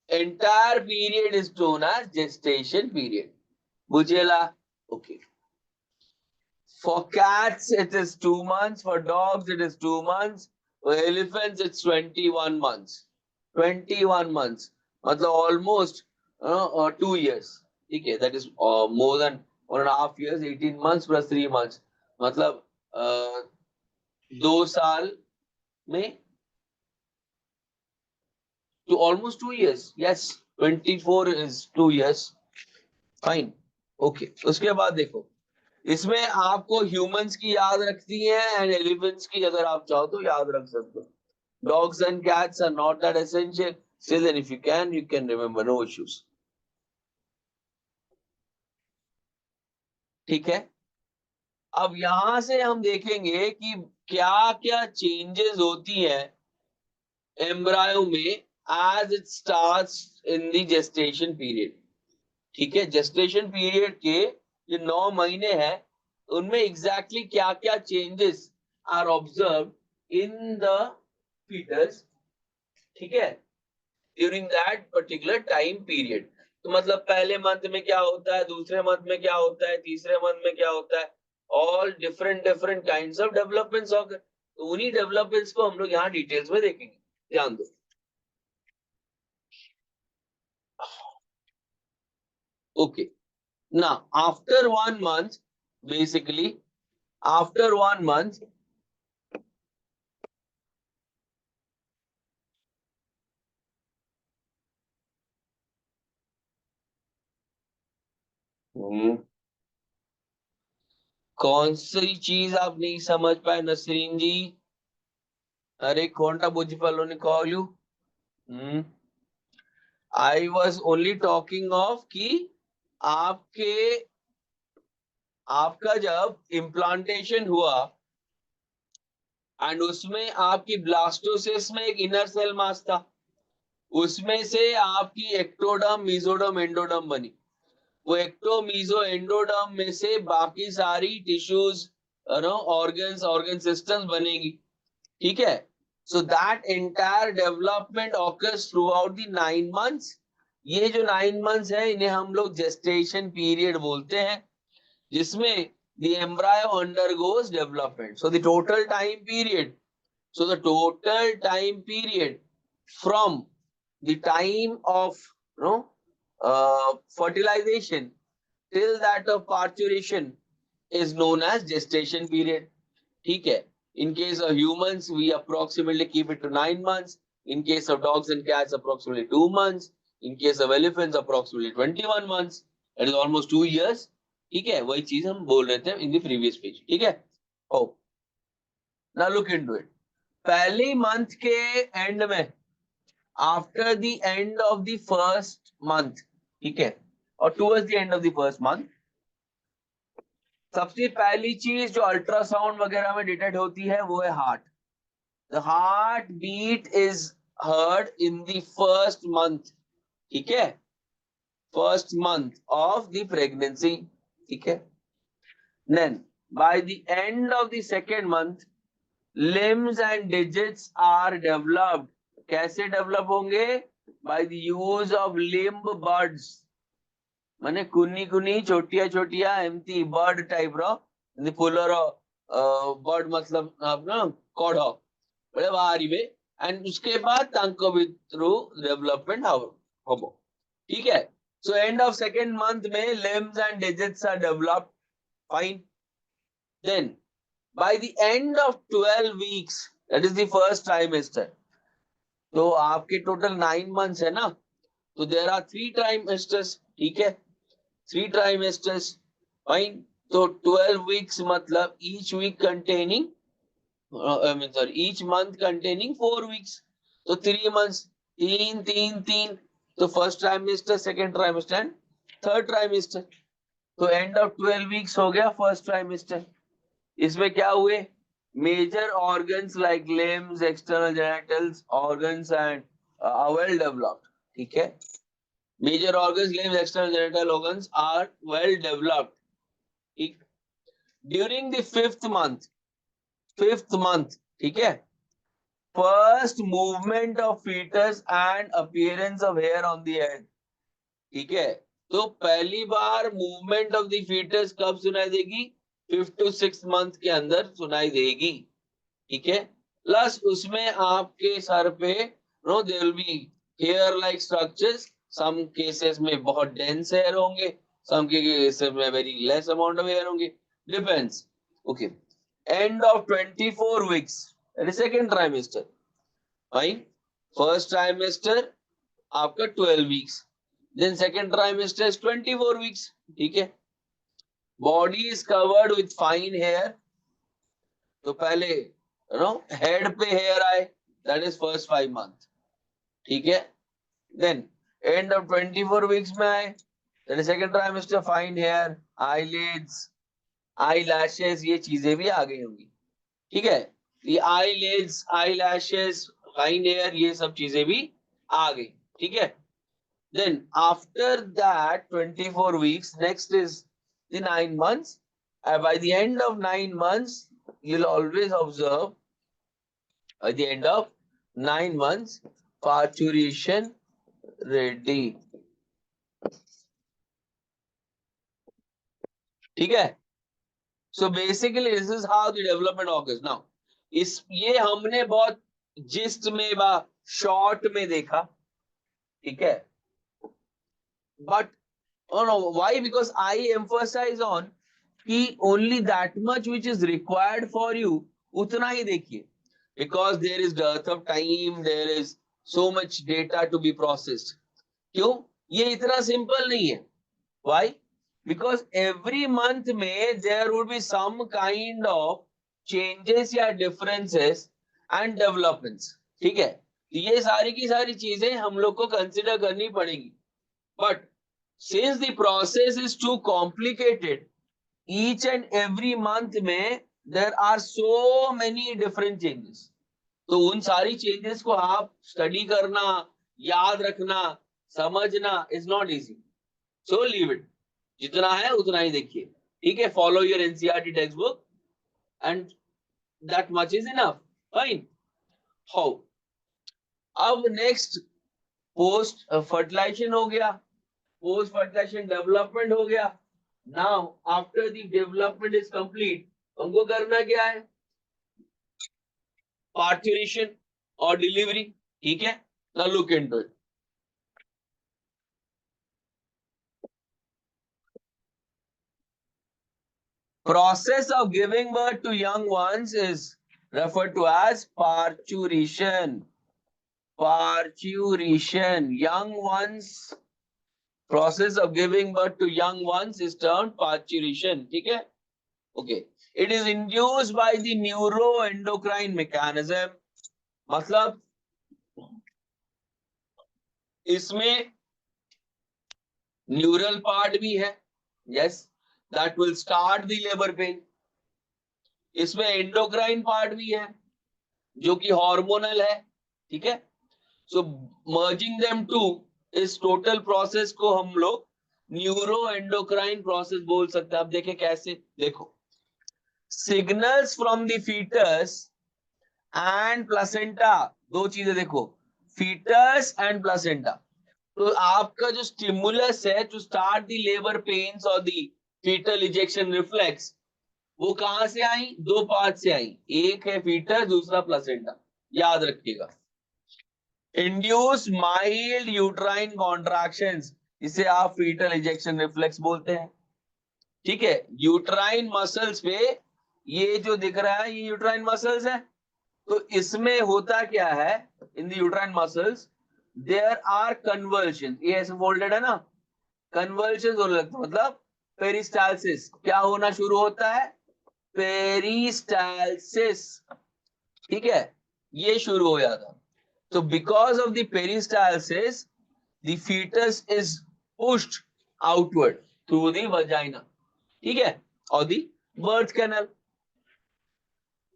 A: entire period is known as gestation period. Bujela? Okay. For cats, it is 2 months. For dogs, it is 2 months. For elephants, it's 21 months. 21 months. मतलब almost 2 years. Okay, that is more than 1.5 years, 18 months plus 3 months. मतलब 2 साल में to almost 2 years. Yes, 24 is 2 years. Fine. Okay. उसके बाद देखो, इसमें आपको humans की याद रखती है एंड एलिफेंट्स की अगर आप चाहो तो याद रख सकते हो. Dogs and cats are not that essential. Still, then if you can remember, no issues. ठीक है. अब यहां से हम देखेंगे कि क्या क्या चेंजेस होती है एम्ब्रायो में as it starts in the gestation period. ठीक है, जेस्टेशन पीरियड के जो 9 महीने हैं उनमें एग्जैक्टली क्या क्या changes are observe in the foetus. ठीक है, during that particular time period. तो मतलब पहले मंथ में क्या होता है, दूसरे मंथ में क्या होता है, तीसरे मंथ में क्या होता है, all different different kinds of developments occur. तो उन्हीं डेवलपमेंट्स को हम लोग यहाँ डिटेल्स में देखेंगे. ध्यान दो. Okay. Now, after 1 month, basically, after 1 month, कौन सी चीज आप नहीं समझ पाए नसरीन जी? अरे कौनटा बुझ पालो ने call you. I was only talking of कि आपके आपका जब इम्प्लांटेशन हुआ एंड उसमें आपकी ब्लास्टोसिस में एक इनर सेल मास था, उसमें से आपकी एक्टोडर्म, मेसोडर्म, एंडोडर्म बनी. वो एक्टो मीजो एंडोडर्म में से बाकी सारी टिश्यूज, ऑर्गन सिस्टम्स बनेगी. ठीक है. So that entire development occurs through out the 9 months. ये जो 9 मंथ्स है इन्हें हम लोग जेस्टेशन पीरियड बोलते हैं, जिसमें the embryo undergoes development. So the total time period, from the time of fertilization till that of parturition is known as gestation period. ठीक है. In case of humans, we approximately keep it to 9 months. In case of dogs and cats, approximately 2 months. In case of elephants, approximately 21 months. That is almost 2 years. ठीक है, वही चीज हम बोल रहे थे इन द प्रीवियस पेज. ठीक है. ओ नाउ लुक इनटू इट. पहले मंथ के एंड में, after the end of the first month, ठीक है, और towards the end of the first month, सबसे पहली चीज जो अल्ट्रासाउंड वगैरह में डिटेक्ट होती है वो है heart. The heart beat is heard in the first month. ठीक है, first month of the pregnancy. ठीक है. Then by the end of the second month, limbs and digits are developed. कैसे डेवलप होंगे? By the use of limb buds. माने कुनी कुनी छोटिया छोटिया एमती बर्ड टाइप रो फुलर बर्ड मतलब अपना कौड़ बड़े बाहरी में. एंड उसके बाद तांको भी थ्रू डेवलपमेंट हो. ठीक है. So end of second month में limbs and digits are developed. Fine. Then by the end of 12 weeks, that is the first trimester. तो आपके टोटल 9 months है ना, तो there are 3 trimesters. ठीक है, 3 trimesters. Fine. तो 12 weeks मतलब each week containing each month containing 4 weeks. तो 3 months, 3 तो first trimester, second trimester and third trimester. तो एंड ऑफ 12 वीक्स हो गया फर्स्ट ट्राइमेस्टर। इसमें क्या हुए? Major organs like limbs, external genitals organs and well developed. ठीक है, major organs, limbs, external genital organs are well developed. ठीक, during the fifth month, ठीक है, first movement of foetus and appearance of hair on the head. ठीक है, तो पहली बार मूवमेंट ऑफ द फीटस कब सुनाई देगी? 5 to 6 मंथ के अंदर सुनाई देगी। ठीक है, प्लस उसमें आपके सर पे no there will be hair like structures. Some cases में बहुत डेंस हेयर होंगे, सम केसेस में very less amount of hair होंगे, depends. Okay, end of 24 weeks second trimester. Fine, first trimester आपका 12 weeks, then second trimester is 24 weeks. ठीक है, body is covered with fine hair. तो पहले head पे hair आए, that is first 5 month. ठीक है, देन एंड ऑफ 24 वीक्स में आए, then second trimester, fine hair, eyelids, eyelashes, ये चीजें भी आ गई होंगी। ठीक है, ये eyelids, eyelashes, fine hair, ये सब चीजें भी आ गई। ठीक है, then after that 24 weeks, next is the 9 months. By the end of 9 months, you'll always observe at the end of 9 months parturition ready. ठीक है, so basically this is how the development occurs. Now इस ये हमने बहुत gist में बा short में देखा। ठीक है, but oh no, why? Because I emphasize on कि only that much which is required for you, उतना ही देखिए, because there is dearth of time, there is so much data to be processed. क्यों? ये इतना सिंपल नहीं है। Why? Because every month में there would be some kind of changes या differences and developments. ठीक है, ये सारी की सारी चीजें हम लोग को कंसिडर करनी पड़ेगी। But since the process is too complicated, each and every month में there are so many different changes. तो उन सारी changes को आप study करना, याद रखना, समझना is not easy. So leave it. जितना है उतना ही देखिए। ठीक है, follow your NCERT textbook and that much is enough. Fine. How? अब next post fertilization हो गया, post fertilization development हो गया। Now after the development is complete, हमको करना क्या है? Parturition or delivery. ठीक है, now look into it. Process of giving birth to young ones is referred to as parturition. Parturition. Young ones. Process of giving birth to young ones is termed parturition. ठीक है? Okay. It is induced by the neuroendocrine mechanism. मतलब इसमें neural part भी है, yes, that will start the labour pain. इसमें endocrine part भी है जो कि हार्मोनल है। ठीक है, सो मर्जिंग देम टू इस टोटल प्रोसेस को हम लोग न्यूरो एंडोक्राइन प्रोसेस बोल सकते हैं। अब देखें कैसे, देखो, signals from the foetus and placenta, दो चीजें देखो, फीटस एंड प्लेसेंटा। तो आपका जो स्टिमुलस है to start the labour pains और द फीटल इजेक्शन रिफ्लेक्स, वो कहां से आई? दो पार्ट से आई, एक है फीटस, दूसरा प्लेसेंटा। याद रखिएगा। इंड्यूस माइल्ड यूट्राइन कॉन्ट्रैक्शंस, इसे आप फीटल इजेक्शन रिफ्लेक्स बोलते हैं। ठीक है, यूट्राइन मसल्स पे ये जो दिख रहा है ये यूट्राइन मसल्स है। तो इसमें होता क्या है, in the uterine muscles there are conversion, ये ऐसे फोल्डेड है ना, कन्वर्जन होने लगता है, मतलब पेरिस्टालसिस क्या होना शुरू होता है? पेरिस्टालसिस। ठीक है, ये शुरू हो जाता। तो because of the peristalsis the foetus is pushed outward. through the vagina. ठीक है, और the birth canal.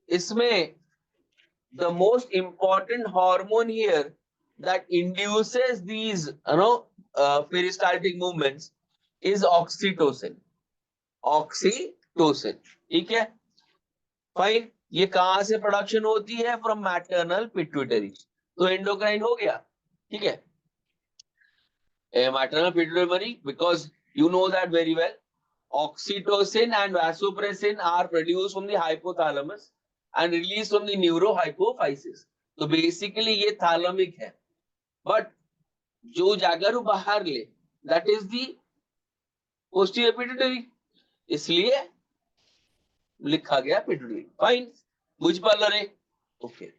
A: इसमें the most important hormone here that induces these peristaltic movements is oxytocin. Oxytocin. ठीक है, फाइन. ये कहां से प्रोडक्शन होती है? From maternal pituitary. तो एंडोक्राइन हो गया. ठीक है, maternal pituitary, because you know that very well. Oxytocin and vasopressin are produced from the hypothalamus and released from the neurohypophysis. तो बेसिकली ये थैलेमिक है, बट जो जागर बाहर ले that is the posterior pituitary, इसलिए लिखा गया पिट्यूटरी. फाइन, बुझ पा रे? ओके.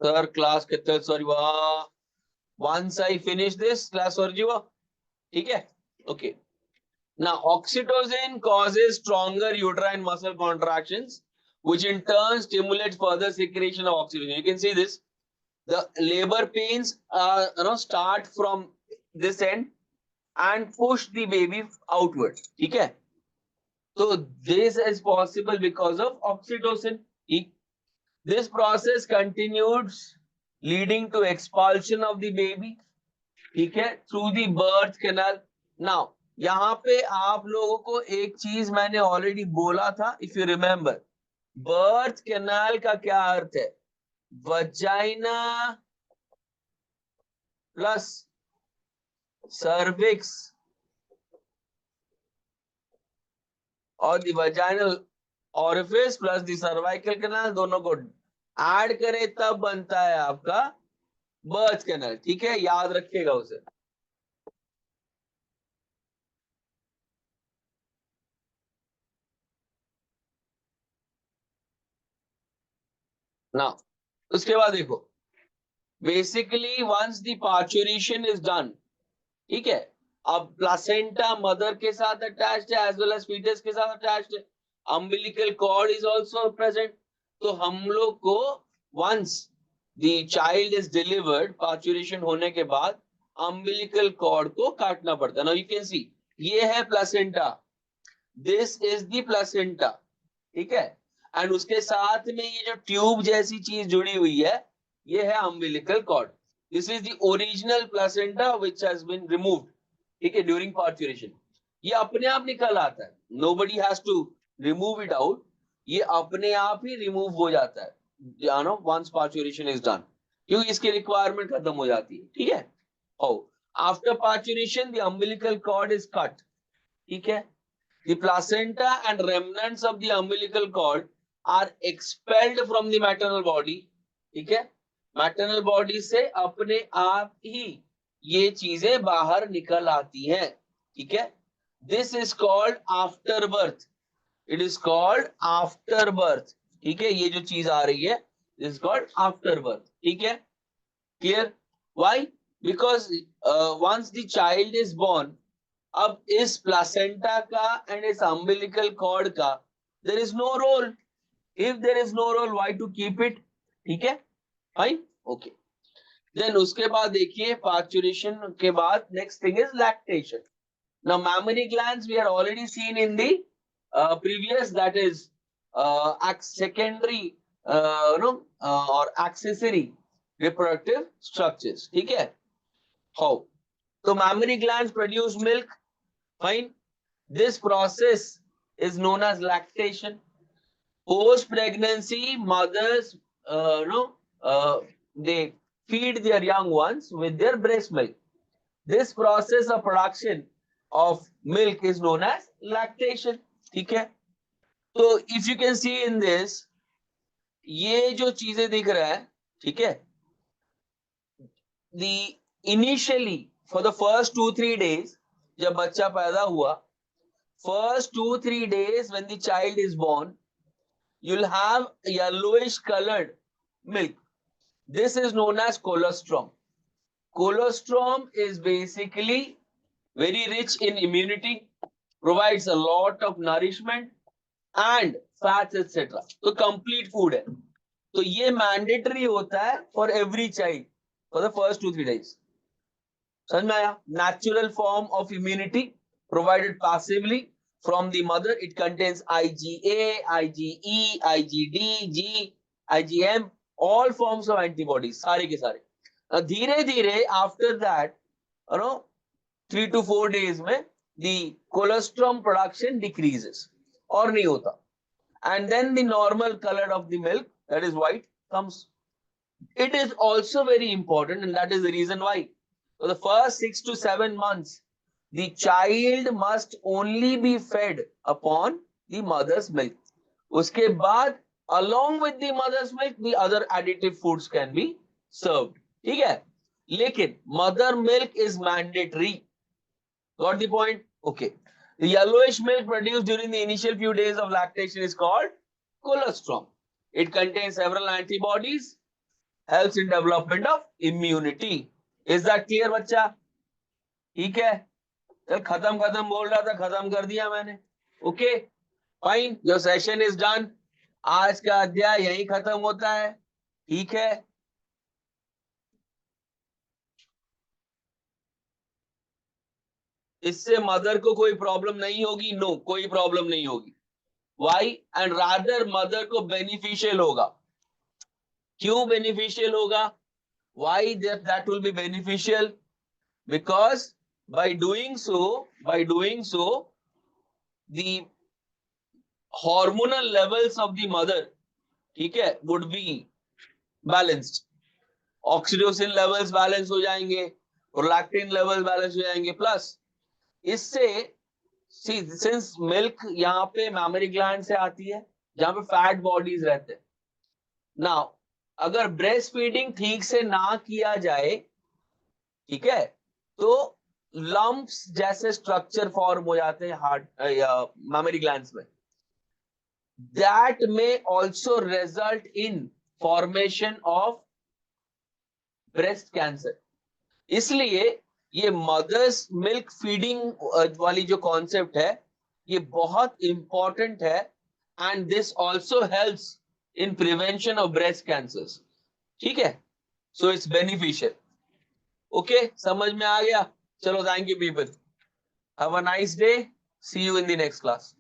A: सर क्लास कितने सॉरी वाह. Once I finish this class or jiva, ठीक है, okay. Now oxytocin causes stronger uterine muscle contractions, which in turn stimulates further secretion of oxytocin. You can see this. The labor pains start from this end and push the baby outward. ठीक है, so this is possible because of oxytocin. This process continues, leading to expulsion of the baby, ठीक है, through the birth canal. Now यहाँ पे आप लोगों को एक चीज मैंने ऑलरेडी बोला था, if you remember. Birth canal का क्या अर्थ है? वजाइना प्लस सर्विक्स और the vaginal orifice plus the cervical canal, दोनों को ऐड करें तब बनता है आपका बर्थ कैनाल. ठीक है, याद रखिएगा उसे. ना उसके बाद देखो, basically once the parturition is done, ठीक है, अब प्लासेंटा मदर के साथ अटैच्ड है एज वेल एज फीटस के साथ अटैच्ड है. Umbilical cord is also present. तो हम लोग को once the child is delivered, parturition होने के बाद अम्बिलिकल कॉर्ड को काटना पड़ता है. नाउ यू कैन सी, ये है placenta, this is the placenta. ठीक है, एंड उसके साथ में ये जो ट्यूब जैसी चीज जुड़ी हुई है, ये है umbilical cord. This is the original placenta which has been removed. ठीक है, ड्यूरिंग पार्चुरेशन. ये अपने आप निकल आता है, nobody has to remove it out. ये अपने आप ही रिमूव हो जाता है, you know, once parturition is done, क्योंकि इसकी रिक्वायरमेंट खत्म हो जाती है. ठीक है, after parturition the umbilical cord is cut. ठीक है, the placenta and remnants of the umbilical cord are expelled from the maternal body. ठीक है, मैटरनल बॉडी से अपने आप ही ये चीजें बाहर निकल आती हैं. ठीक है, this is called after birth. It is called after birth. ठीक है, ये जो चीज आ रही है this is called after birth. ठीक है, clear? Why? Because once the child is born, अब इस प्लासेंटा का एंड इस अम्बिलिकल कॉर्ड का there is no role. If there is no role, why to keep it? ठीक है, फाइन, ओके. देन उसके बाद देखिए, पार्चुरेशन के बाद next thing is lactation. Now mammary glands we are already seen in the previous, that is secondary or accessory reproductive structures. ठीक है, how? So mammary glands produce milk. Fine. This process is known as lactation. Post pregnancy, mothers they feed their young ones with their breast milk. This process of production of milk is known as lactation. ठीक है, तो if you can see in this, ये जो चीजें दिख रहा है, ठीक है, the initially for the first 2-3 days, जब बच्चा पैदा हुआ, first 2-3 days when the child is born, you'll have yellowish colored milk. This is known as colostrum. Colostrum is basically very rich in immunity, provides a lot of nourishment and fats etc. तो complete food है. तो ये mandatory होता है for every child for the first 2-3 days. समझ में आया? Natural form of immunity provided passively from the mother. It contains IgA, IgE, IgD, G, IgM, all forms of antibodies. सारे के सारे. धीरे धीरे after that, 3 to 4 days में the colostrum production decreases और नहीं होता. And then the normal color of the milk, that is white, comes. It is also very important, and that is the reason why. For the first 6 to 7 months, the child must only be fed upon the mother's milk. उसके बाद, along with the mother's milk, the other additive foods can be served. ठीक है? लेकिन mother milk is mandatory. Got the point? Okay. The yellowish milk produced during the initial few days of lactation is called colostrum. It contains several antibodies, helps in development of immunity. Is that clear, बच्चा? ठीक है? चल खत्म बोल रहा था, खत्म कर दिया मैंने. Okay, fine. Your session is done. आज का अध्याय यही खत्म होता है. ठीक है? इससे मदर को कोई प्रॉब्लम नहीं होगी? नो, कोई प्रॉब्लम नहीं होगी. Why? And rather मदर को बेनिफिशियल होगा. क्यों बेनिफिशियल होगा? Why that will be beneficial? Because by doing so, the hormonal levels of the mother, ठीक है, would be balanced. Oxytocin levels balance हो जाएंगे, prolactin levels balance हो जाएंगे. Plus इससे see, since milk यहाँ पे mammary gland से आती है, जहाँ पे fat bodies रहते हैं. Now अगर ब्रेस्ट फीडिंग ठीक से ना किया जाए, ठीक है, तो लंप्स जैसे स्ट्रक्चर फॉर्म हो जाते हैं हार्ट या मैमरी ग्लैंड्स में. That may also result in formation of breast cancer. इसलिए ये मदर्स मिल्क फीडिंग वाली जो कॉन्सेप्ट है, ये बहुत इंपॉर्टेंट है. And this also helps in prevention of breast cancers. ठीक है? So it's beneficial. Okay, समझ में आ गया? चलो, thank you people. Have a nice day. See you in the next class.